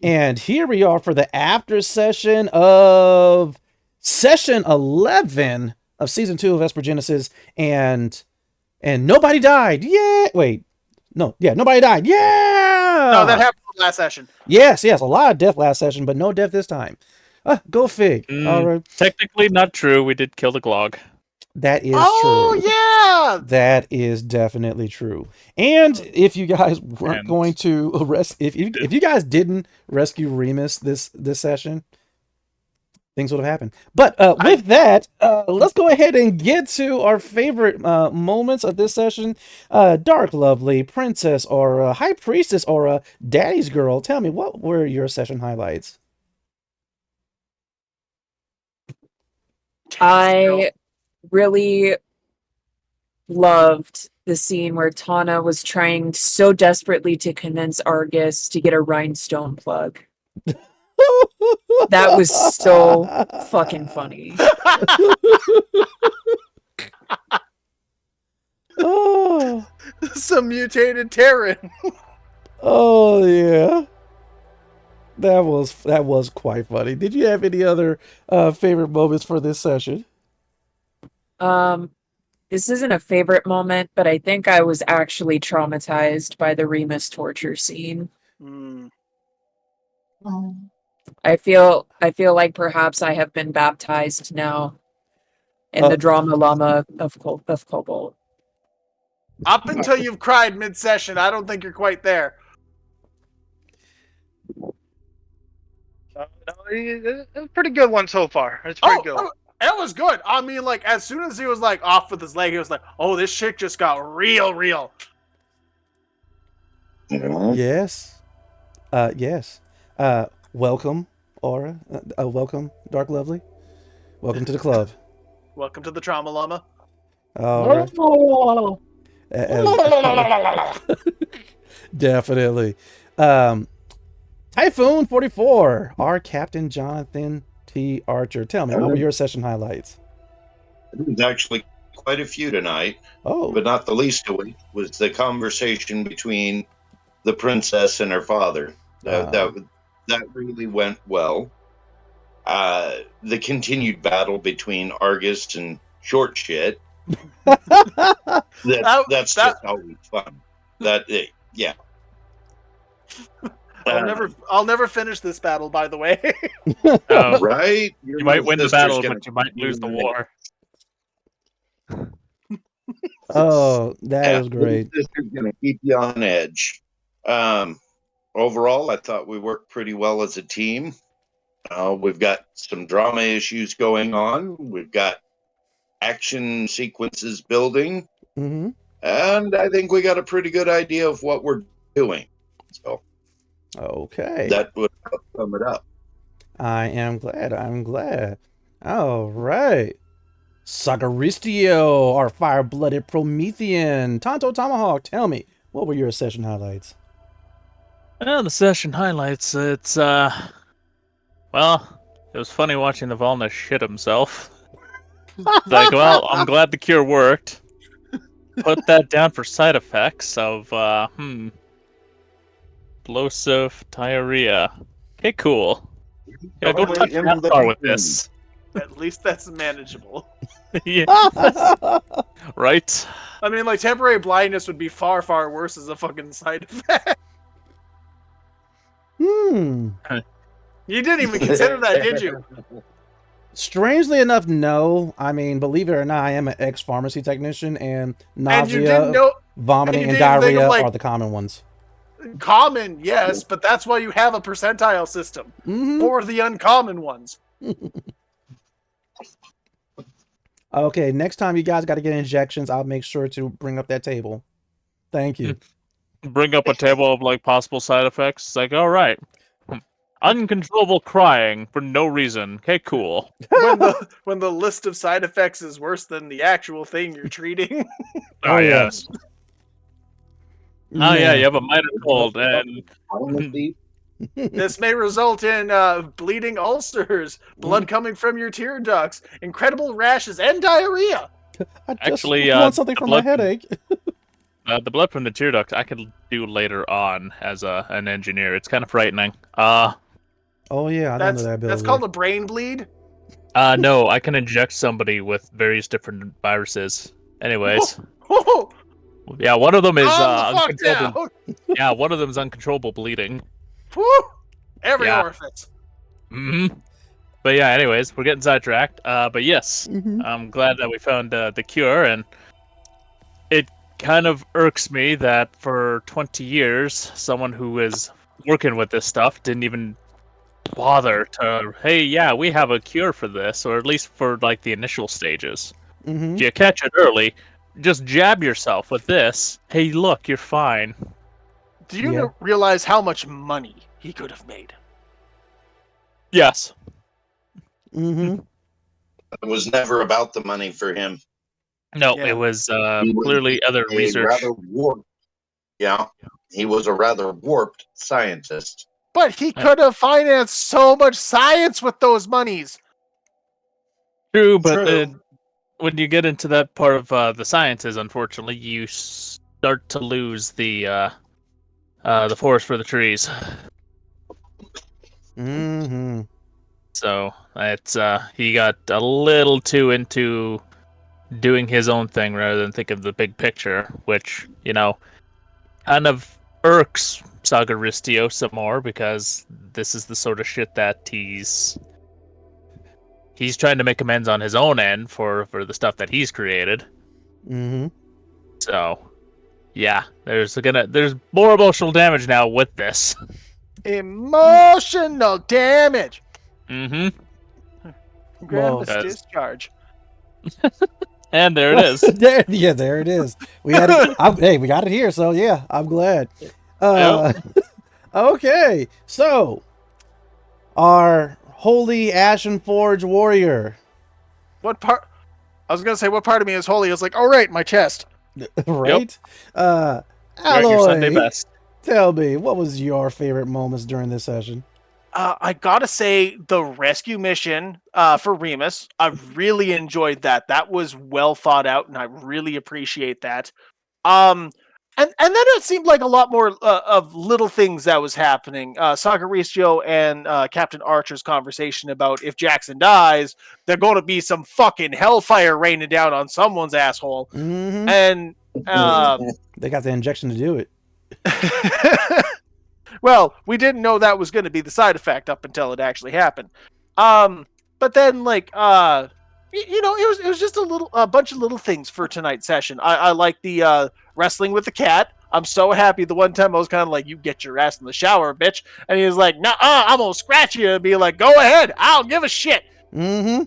And here we are for the after session of session 11 of season 2 of Esper Genesis, and nobody died. Yeah, wait. No, yeah, nobody died. Yeah. No, that happened last session. Yes, a lot of death last session, but no death this time. Go fig. All right. Technically not true. We did kill the Glog. That is true. Oh, yeah! That is definitely true. And if you guys weren't going to arrest, if you guys didn't rescue Remus this session, things would have happened. But with that, let's go ahead and get to our favorite moments of this session. Dark Lovely, Princess Aura, High Priestess Aura, Daddy's Girl. Tell me, what were your session highlights? I really loved the scene where Tana was trying so desperately to convince Argus to get a rhinestone plug. That was so fucking funny. Oh, some mutated Terran. Oh yeah, that was quite funny. Did you have any other favorite moments for this session? This isn't a favorite moment, but I think I was actually traumatized by the Remus torture scene. I feel like perhaps I have been baptized now in the drama llama of Cobalt. Up until you've cried mid-session, I don't think you're quite there. It's a pretty good one so far. It's pretty good. It was good. I mean, like, as soon as he was, like, off with his leg, he was like, oh, this shit just got real. Yes. Yes. Welcome, Aura. Welcome, Dark Lovely. Welcome to the club. Welcome to the Trauma Llama. All right. Definitely. Typhoon 44, our Captain Jonathan T. Archer. Tell me, what were your session highlights? There's actually quite a few tonight. Oh. But not the least of it was the conversation between the princess and her father. That really went well. The continued battle between Argus and Short Shit. That's just always fun. Yeah. I'll never finish this battle, by the way. Right? You might win the battle, but you might lose the war. Oh, that was great. This is going to keep you on edge. Overall, I thought we worked pretty well as a team. We've got some drama issues going on. We've got action sequences building. Mm-hmm. And I think we got a pretty good idea of what we're doing. So, okay. That would sum it up. I am glad. All right. Sagaristio, our fire-blooded Promethean. Tonto Tomahawk, tell me, what were your session highlights? Well, the session highlights, it's, well, it was funny watching the Volna shit himself. Like, well, I'm glad the cure worked. Put that down for side effects of, explosive diarrhea. Okay, cool. Yeah, go touch that car with this. At least that's manageable. Yeah. Right? I mean, like, temporary blindness would be far, far worse as a fucking side effect. You didn't even consider that, did you? Strangely enough, no. I mean, believe it or not, I am an ex-pharmacy technician, and nausea, vomiting, and diarrhea are the common ones. Common, yes, but that's why you have a percentile system. For the uncommon ones. Okay, next time you guys got to get injections, I'll make sure to bring up that table. Thank you. Bring up a table of, like, possible side effects. It's like, all right. Uncontrollable crying for no reason. Okay, cool. When the list of side effects is worse than the actual thing you're treating. Oh, yes. Oh, yeah, you have a minor cold, and... This may result in bleeding ulcers, blood coming from your tear ducts, incredible rashes, and diarrhea. I just want something for my headache. The blood from the tear duct I could do later on as an engineer. It's kind of frightening. Oh yeah, I don't know that ability. That's called a brain bleed. No, I can inject somebody with various different viruses. Anyways, yeah, one of them is uncontrollable. Yeah, one of them is uncontrollable bleeding. Woo! Every Yeah. orifice. But yeah, anyways, we're getting sidetracked. But yes, Mhm. I'm glad that we found the cure, and it kind of irks me that for 20 years, someone who is working with this stuff didn't even bother to, hey, yeah, we have a cure for this, or at least for like the initial stages. Mhm. If you catch it early, just jab yourself with this. Hey, look, you're fine. Do you realize how much money he could have made? Yes. Mhm. It was never about the money for him. No, Yeah. it was He was clearly other a research. rather warped. Yeah, he was a rather warped scientist. But he could have financed so much science with those monies. True, but True. when you get into that part of the sciences, unfortunately, you start to lose the forest for the trees. Mhm. So it's he got a little too into doing his own thing rather than think of the big picture, which, you know, kind of irks Sagaristio some more, because this is the sort of shit that he's trying to make amends on his own end for the stuff that he's created. Mhm. So yeah, there's more emotional damage now with this. Emotional damage. Mm-hmm. Grandma's Well, discharge. And there it is. there it is. We had it. Hey, we got it here, so yeah, I'm glad. Okay, so our holy Ashen Forge warrior, What part? I was gonna say what part of me is holy. I was like, oh right, my chest. right? You're at your Sunday Alloy, best. tell me, what was your favorite moments during this session? I gotta say the rescue mission for Remus. I really enjoyed that. That was well thought out, and I really appreciate that. And then it seemed like a lot more of little things that was happening. Sagaristio and Captain Archer's conversation about if Jackson dies, there's going to be some fucking hellfire raining down on someone's asshole. Mm-hmm. And they got the injection to do it. well, we didn't know that was going to be the side effect up until it actually happened. But then, like, it was just a bunch of little things for tonight's session. I like the wrestling with the cat. I'm so happy. The one time I was kind of like, "You get your ass in the shower, bitch," and he was like, "Nah, I'm gonna scratch you," and be like, "Go ahead, I don't give a shit." Mm-hmm.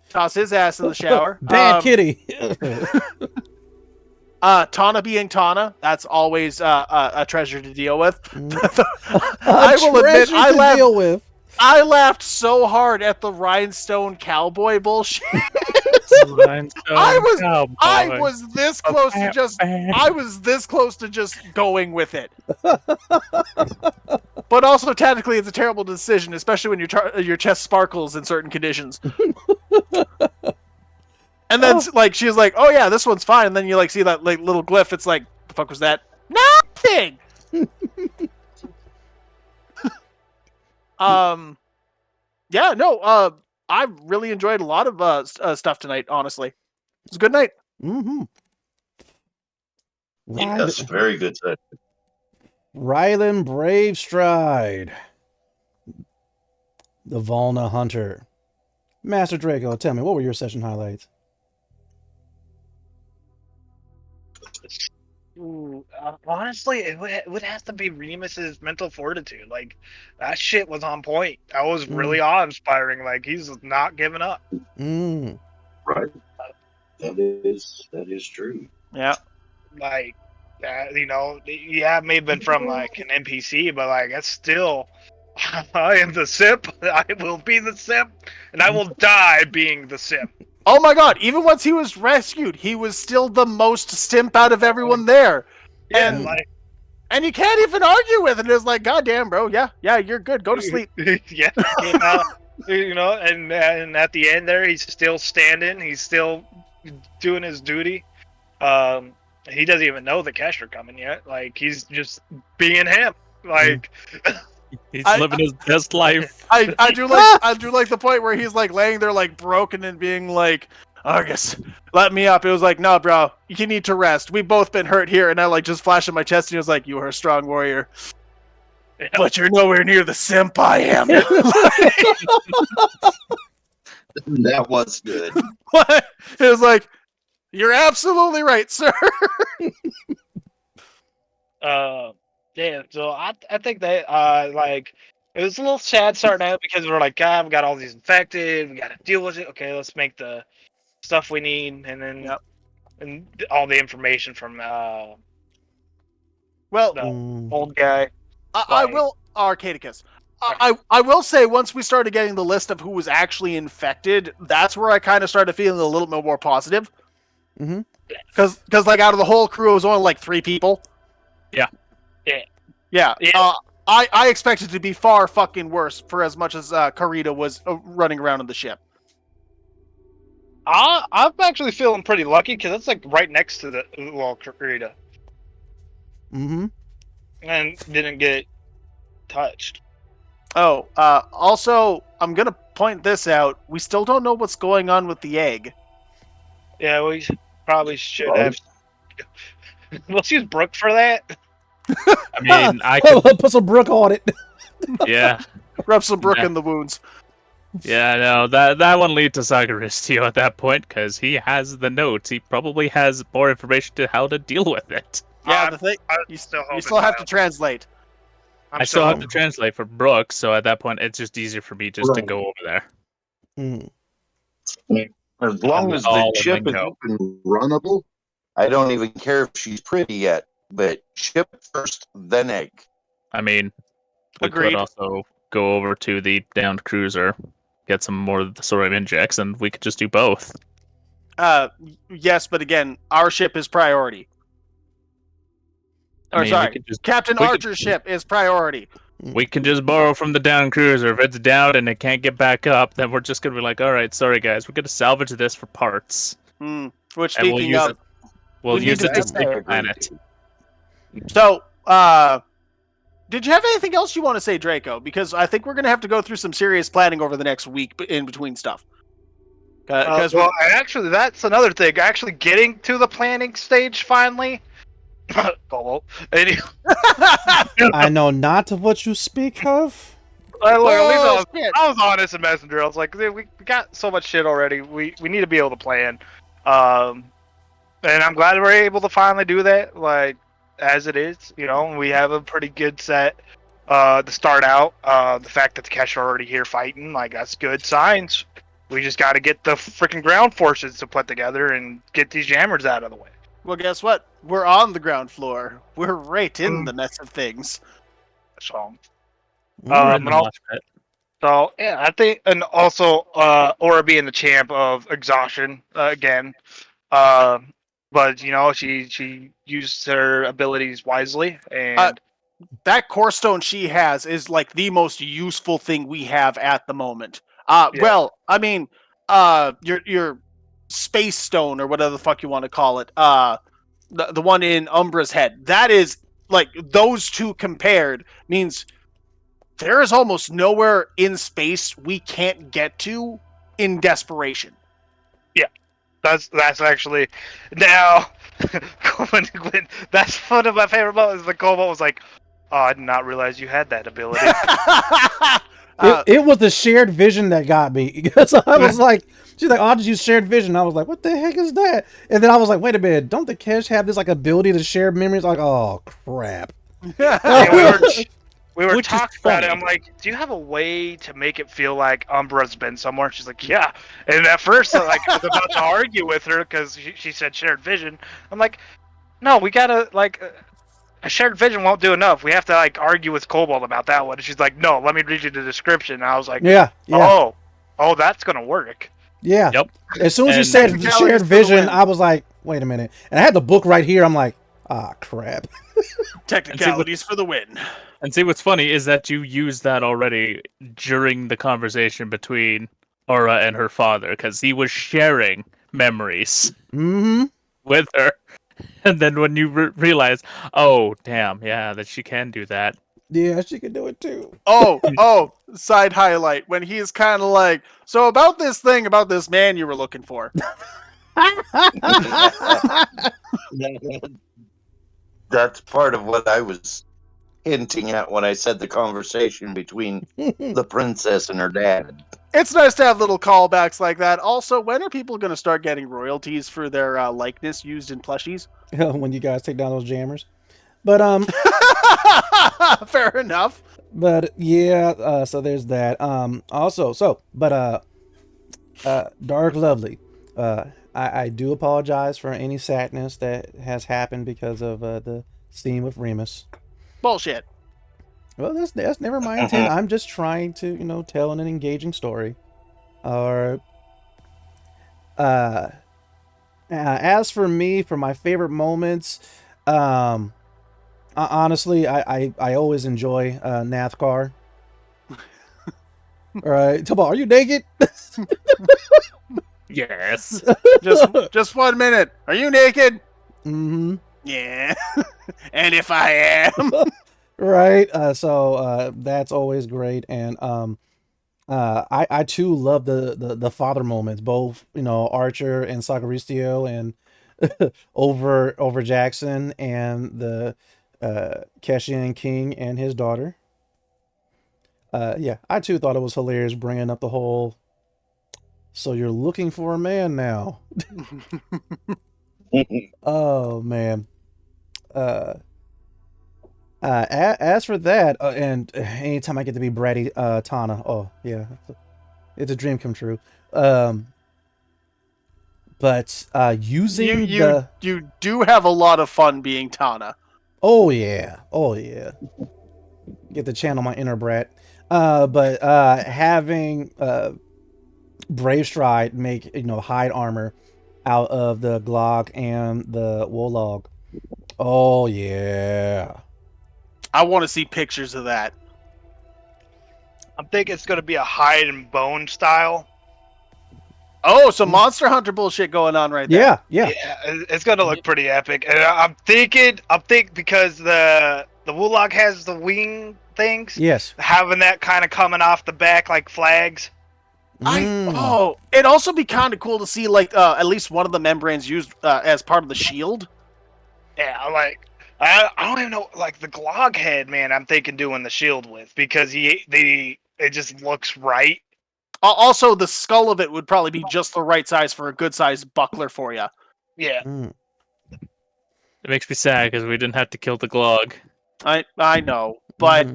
Toss his ass in the shower. Bad kitty. Tana being Tana, that's always a treasure to deal with. I will admit, I laughed so hard at the rhinestone cowboy bullshit. I was this close to just going with it. But also, technically, it's a terrible decision, especially when your chest sparkles in certain conditions. And then, like, she's like, "Oh yeah, this one's fine." And then you like see that like little glyph. It's like, "The fuck was that?" Nothing. Yeah, no. I really enjoyed a lot of stuff tonight. Honestly, it was a good night. Mm-hmm. Yes, very good set. Rylan Brave Stride, the Volna Hunter. Master Draco, tell me, what were your session highlights? Ooh, honestly, it would have to be Remus's mental fortitude. Like, that shit was on point. That was really awe-inspiring. Like, he's not giving up. Right. That is true. Yeah. Like, yeah, it may have been from like an NPC, but like, that's still, I am the simp. I will be the simp, and I will die being the simp. Oh my god, even once he was rescued, he was still the most simp out of everyone there. Yeah, and you can't even argue with it. It's like, god damn, bro, yeah, you're good. Go to sleep. Yeah, and at the end there, he's still standing. He's still doing his duty. And he doesn't even know the Kesh are coming yet. Like, he's just being him. Like, He's living his best life. I do like the point where he's like laying there like broken and being like, Argus, let me up. It was like, no, bro, you need to rest. We've both been hurt here. And I like just flashed in my chest and he was like, you are a strong warrior. yeah. But you're nowhere near the simp I am. That was good. What? It was like, you're absolutely right, sir. Yeah, so I think that like it was a little sad starting out because we're like, God, we got all these infected, we got to deal with it. Okay, let's make the stuff we need, and then and all the information from Well, the old guy. I will, Arcadicus. I will say once we started getting the list of who was actually infected, that's where I kind of started feeling a little bit more positive. Mm-hmm. Because like out of the whole crew, it was only like 3 people. Yeah. I expected it to be far fucking worse for as much as Karita was running around on the ship. I'm actually feeling pretty lucky because it's like right next to the Karita. Mm-hmm. And didn't get touched. Oh, also, I'm gonna point this out. We still don't know what's going on with the egg. Yeah, we probably should have. Let's use Brooke for that. I mean, I could, put some Brook on it. yeah, Rub some Brook in the wounds. yeah. No, that one lead to Sagaristio at that point because he has the notes. He probably has more information to how to deal with it. Yeah, the thing you still have to translate. I still have to translate for Brooke, so at that point, it's just easier for me just to go over there. Mm. As long as the ship is open runnable, I don't even care if she's pretty yet. But ship first, then egg. I mean, we Agreed. could also go over to the downed cruiser, get some more of the sodium injects, and we could just do both. Yes, but again, our ship is priority. Captain Archer's ship is priority. We can just borrow from the down cruiser. If it's down and it can't get back up, then we're just gonna be like, all right, sorry guys, we're gonna salvage this for parts. Which, speaking of, we'll use it to save the planet. So, did you have anything else you want to say, Draco? Because I think we're gonna have to go through some serious planning over the next week in between stuff. Actually, that's another thing. Actually, getting to the planning stage finally. I know not of what you speak of. I was honest in Messenger. I was like, we got so much shit already. We need to be able to plan. And I'm glad we're able to finally do that. Like, as it is, we have a pretty good set to start out. The fact that the Kesh are already here fighting, like, that's good signs. We just got to get the freaking ground forces to put together and get these jammers out of the way. Well, guess what? We're on the ground floor. We're right in the mess of things. So, So yeah, I think, and also Aura being the champ of exhaustion again. But she used her abilities wisely, and that core stone she has is like the most useful thing we have at the moment. Well, I mean, your space stone or whatever the fuck you want to call it. The one in Umbra's head. That is like those two compared means there is almost nowhere in space we can't get to in desperation. Yeah, that's actually now. That's one of my favorite moments. The Cobalt was like, "Oh, I did not realize you had that ability." It was the shared vision that got me because I was like, she's like, "Oh, I'll just use shared vision." I was like, "What the heck is that?" And then I was like, "Wait a minute, don't the Kesh have this like ability to share memories?" Like, oh crap. We were talking about it. I'm like, "Do you have a way to make it feel like Umbra's been somewhere?" She's like, "Yeah." And at first, I was about to argue with her because she said shared vision. I'm like, "No, we gotta a shared vision won't do enough. We have to argue with Cobalt about that one." And she's like, "No, let me read you the description." And I was like, yeah. Oh, that's gonna work." Yeah. Yep. As soon as you said shared vision, I was like, wait a minute. And I had the book right here. I'm like, crap. Technicalities for the win. And see, what's funny is that you used that already during the conversation between Aura and her father, because he was sharing memories with her. And then when you realize, oh damn, yeah, that she can do that. Yeah, she can do it too. Oh, side highlight when he's kind of like, so about this thing about this man you were looking for. That's part of what I was hinting at when I said the conversation between the princess and her dad. It's nice to have little callbacks like that. Also, when are people going to start getting royalties for their likeness used in plushies? When you guys take down those jammers. But fair enough. But yeah, so there's that. Dark Lovely. I do apologize for any sadness that has happened because of the scene with Remus. Bullshit. Well, that's never my intent. I'm just trying to, tell an engaging story. Or, as for me, for my favorite moments, honestly, I always enjoy Nathgar. All right, Tubal, are you naked? Yes. Just 1 minute. Are you naked? Mm-hmm. Yeah. And if I am. Right. So that's always great, and I too love the father moments, both Archer and Sagaristio, and over Jackson and the Keshian King and his daughter. Yeah, I too thought it was hilarious bringing up the whole. So you're looking for a man now. Oh man. As for that, and anytime I get to be bratty Tana, oh yeah, it's a dream come true. But using you do have a lot of fun being Tana. Oh yeah, get to channel my inner brat. But having Brave Stride make hide armor out of the Glog and the Wolog. Oh yeah. I want to see pictures of that. I'm thinking it's going to be a hide and bone style. Oh, some Monster Hunter bullshit going on right there. Yeah. It's going to look pretty epic. And I'm thinking because the Wulog has the wing things. Yes. Having that kind of coming off the back like flags. It'd also be kind of cool to see at least one of the membranes used as part of the shield. Yeah, I don't even know, the Glog head, man, I'm thinking doing the shield with, because it just looks right. Also, the skull of it would probably be just the right size for a good-sized buckler for you. Yeah. It makes me sad because we didn't have to kill the Glog. I know, but...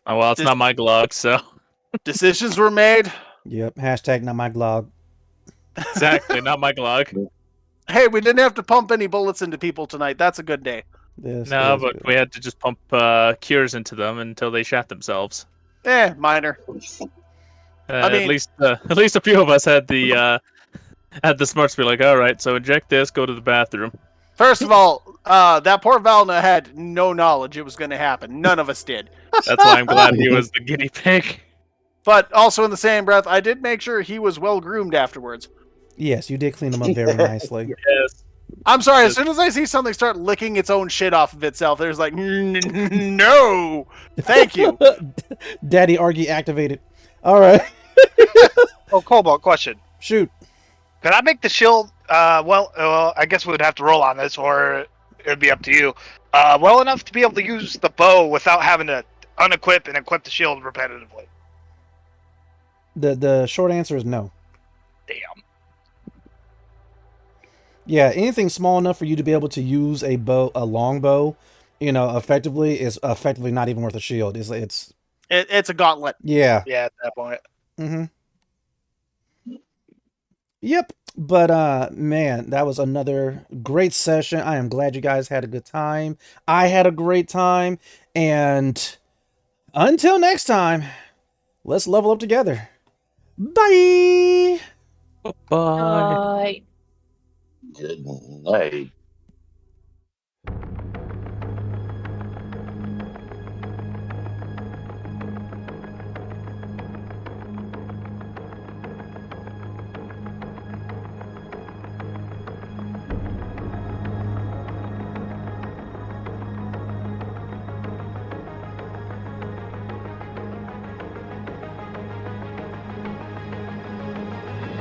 Oh, well, it's not my Glog, so... Decisions were made. Yep, hashtag not my Glog. Exactly, not my Glog. Hey, we didn't have to pump any bullets into people tonight. That's a good day. No, but we had to just pump cures into them until they shot themselves. Minor. I mean, at least a few of us had the smarts to be like, all right, so inject this, go to the bathroom. First of all, that poor Valna had no knowledge it was going to happen. None of us did. That's why I'm glad he was the guinea pig. But also in the same breath, I did make sure he was well groomed afterwards. Yes, you did clean him up very nicely. Yes. I'm sorry, as soon as I see something start licking its own shit off of itself, there's no, thank you. Daddy Argy activated. All right. Oh, Cobalt, question. Shoot. Could I make the shield, I guess we would have to roll on this, or it would be up to you, well enough to be able to use the bow without having to unequip and equip the shield repetitively? The short answer is no. Damn. Yeah, anything small enough for you to be able to use a long bow, effectively is effectively not even worth a shield. It's a gauntlet. Yeah. Yeah, at that point. Mm-hmm. Yep. But man, that was another great session. I am glad you guys had a good time. I had a great time, and until next time, let's level up together. Bye. Bye. Good night.